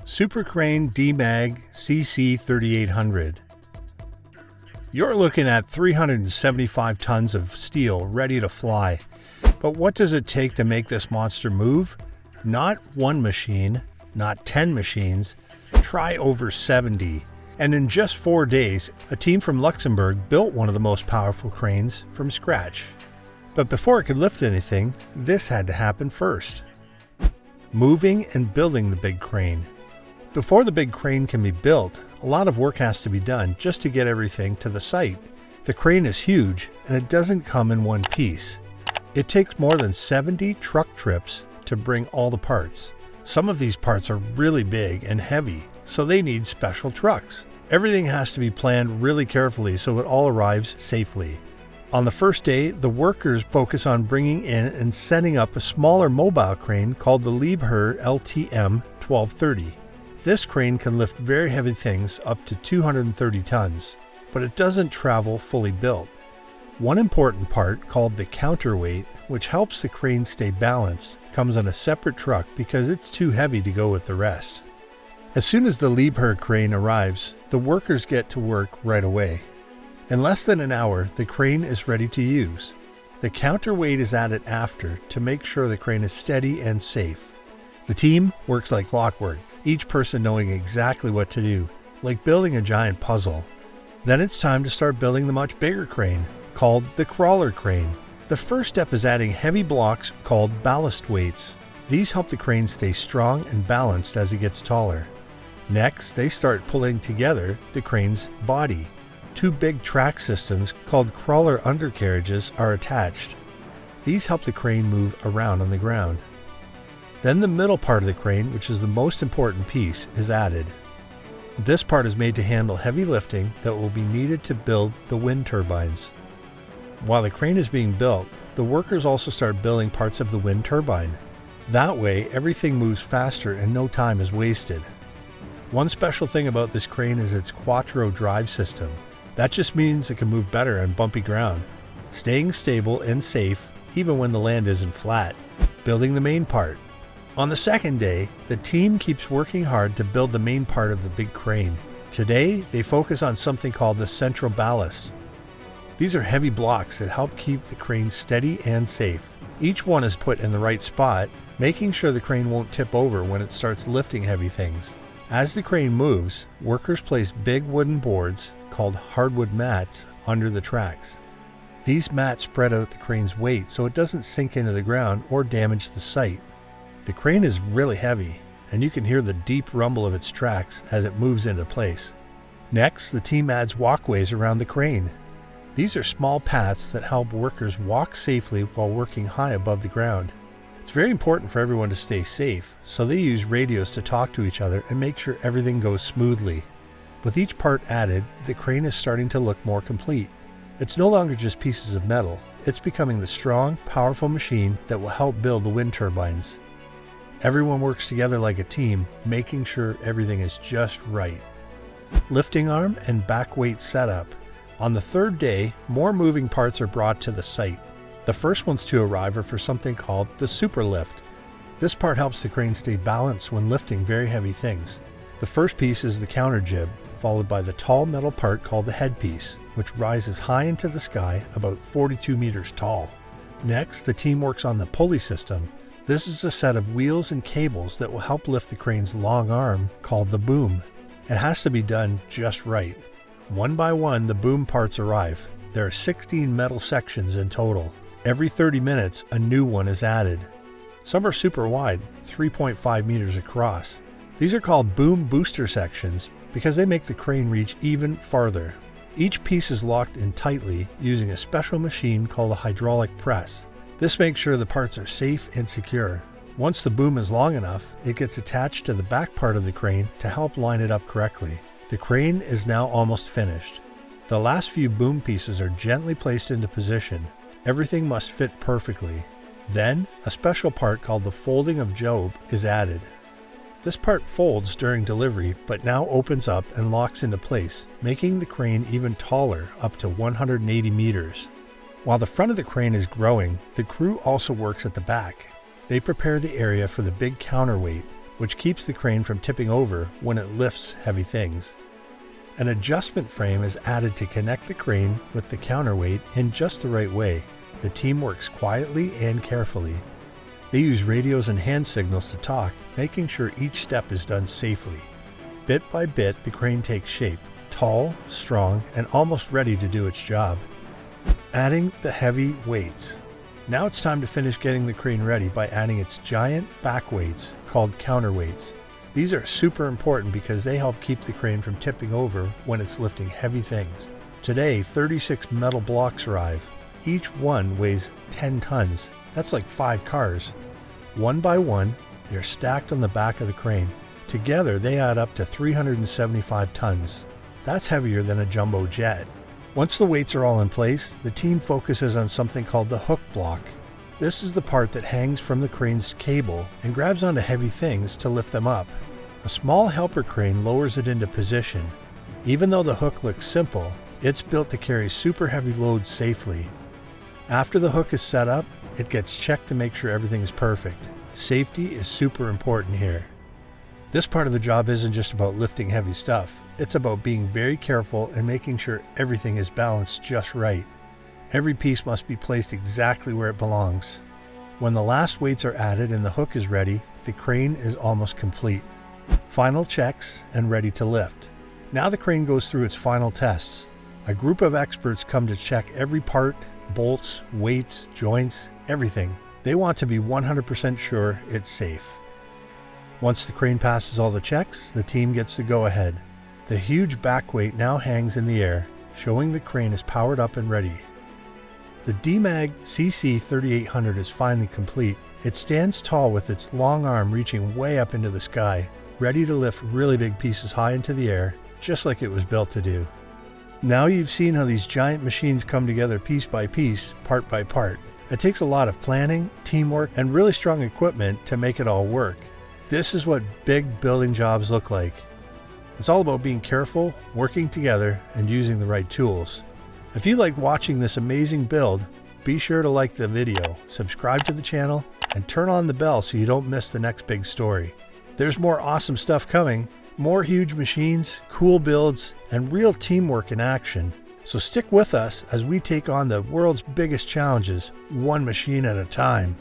Super Crane DEMAG CC 3800. You're looking at 375 tons of steel ready to fly. But what does it take to make this monster move? Not one machine, not 10 machines, try over 70. And in just 4 days, a team from Luxembourg built one of the most powerful cranes from scratch. But before it could lift anything, this had to happen first. Moving and building the big crane. Before the big crane can be built, a lot of work has to be done just to get everything to the site. The crane is huge and it doesn't come in one piece. It takes more than 70 truck trips to bring all the parts. Some of these parts are really big and heavy, so they need special trucks. Everything has to be planned really carefully so it all arrives safely. On the first day, the workers focus on bringing in and setting up a smaller mobile crane called the Liebherr LTM 1230. This crane can lift very heavy things up to 230 tons, but it doesn't travel fully built. One important part, called the counterweight, which helps the crane stay balanced, comes on a separate truck because it's too heavy to go with the rest. As soon as the Liebherr crane arrives, the workers get to work right away. In less than an hour, the crane is ready to use. The counterweight is added after to make sure the crane is steady and safe. The team works like clockwork, each person knowing exactly what to do, like building a giant puzzle. Then it's time to start building the much bigger crane, called the crawler crane. The first step is adding heavy blocks called ballast weights. These help the crane stay strong and balanced as it gets taller. Next, they start pulling together the crane's body. 2 big track systems called crawler undercarriages are attached. These help the crane move around on the ground. Then the middle part of the crane, which is the most important piece, is added. This part is made to handle heavy lifting that will be needed to build the wind turbines. While the crane is being built, the workers also start building parts of the wind turbine. That way, everything moves faster and no time is wasted. One special thing about this crane is its quattro drive system. That just means it can move better on bumpy ground, staying stable and safe even when the land isn't flat. Building the main part. On the second day, the team keeps working hard to build the main part of the big crane. Today, they focus on something called the central ballast. These are heavy blocks that help keep the crane steady and safe. Each one is put in the right spot, making sure the crane won't tip over when it starts lifting heavy things. As the crane moves, workers place big wooden boards, called hardwood mats, under the tracks. These mats spread out the crane's weight so it doesn't sink into the ground or damage the site. The crane is really heavy, and you can hear the deep rumble of its tracks as it moves into place. Next, the team adds walkways around the crane. These are small paths that help workers walk safely while working high above the ground. It's very important for everyone to stay safe, so they use radios to talk to each other and make sure everything goes smoothly. With each part added, the crane is starting to look more complete. It's no longer just pieces of metal, it's becoming the strong, powerful machine that will help build the wind turbines. Everyone works together like a team, making sure everything is just right. Lifting arm and back weight setup. On the third day, more moving parts are brought to the site. The first ones to arrive are for something called the super lift. This part helps the crane stay balanced when lifting very heavy things. The first piece is the counter jib, followed by the tall metal part called the headpiece, which rises high into the sky about 42 meters tall. Next, the team works on the pulley system. This is a set of wheels and cables that will help lift the crane's long arm, called the boom. It has to be done just right. One by one, the boom parts arrive. There are 16 metal sections in total. Every 30 minutes, a new one is added. Some are super wide, 3.5 meters across. These are called boom booster sections because they make the crane reach even farther. Each piece is locked in tightly using a special machine called a hydraulic press. This makes sure the parts are safe and secure. Once the boom is long enough, it gets attached to the back part of the crane to help line it up correctly. The crane is now almost finished. The last few boom pieces are gently placed into position. Everything must fit perfectly. Then, a special part called the folding of Job is added. This part folds during delivery, but now opens up and locks into place, making the crane even taller, up to 180 meters. While the front of the crane is growing, the crew also works at the back. They prepare the area for the big counterweight, which keeps the crane from tipping over when it lifts heavy things. An adjustment frame is added to connect the crane with the counterweight in just the right way. The team works quietly and carefully. They use radios and hand signals to talk, making sure each step is done safely. Bit by bit, the crane takes shape, tall, strong, and almost ready to do its job. Adding the heavy weights. Now it's time to finish getting the crane ready by adding its giant back weights called counterweights. These are super important because they help keep the crane from tipping over when it's lifting heavy things. Today, 36 metal blocks arrive. Each one weighs 10 tons. That's like 5 cars. One by one, they're stacked on the back of the crane. Together, they add up to 375 tons. That's heavier than a jumbo jet. Once the weights are all in place, the team focuses on something called the hook block. This is the part that hangs from the crane's cable and grabs onto heavy things to lift them up. A small helper crane lowers it into position. Even though the hook looks simple, it's built to carry super heavy loads safely. After the hook is set up, it gets checked to make sure everything is perfect. Safety is super important here. This part of the job isn't just about lifting heavy stuff. It's about being very careful and making sure everything is balanced just right. Every piece must be placed exactly where it belongs. When the last weights are added and the hook is ready, the crane is almost complete. Final checks and ready to lift. Now the crane goes through its final tests. A group of experts come to check every part, bolts, weights, joints, everything. They want to be 100% sure it's safe. Once the crane passes all the checks, the team gets the go-ahead. The huge back weight now hangs in the air, showing the crane is powered up and ready. The DEMAG CC 3800 is finally complete. It stands tall with its long arm reaching way up into the sky, ready to lift really big pieces high into the air, just like it was built to do. Now you've seen how these giant machines come together piece by piece, part by part. It takes a lot of planning, teamwork, and really strong equipment to make it all work. This is what big building jobs look like. It's all about being careful, working together, and using the right tools. If you like watching this amazing build, be sure to like the video, subscribe to the channel, and turn on the bell so you don't miss the next big story. There's more awesome stuff coming, more huge machines, cool builds, and real teamwork in action. So stick with us as we take on the world's biggest challenges, one machine at a time.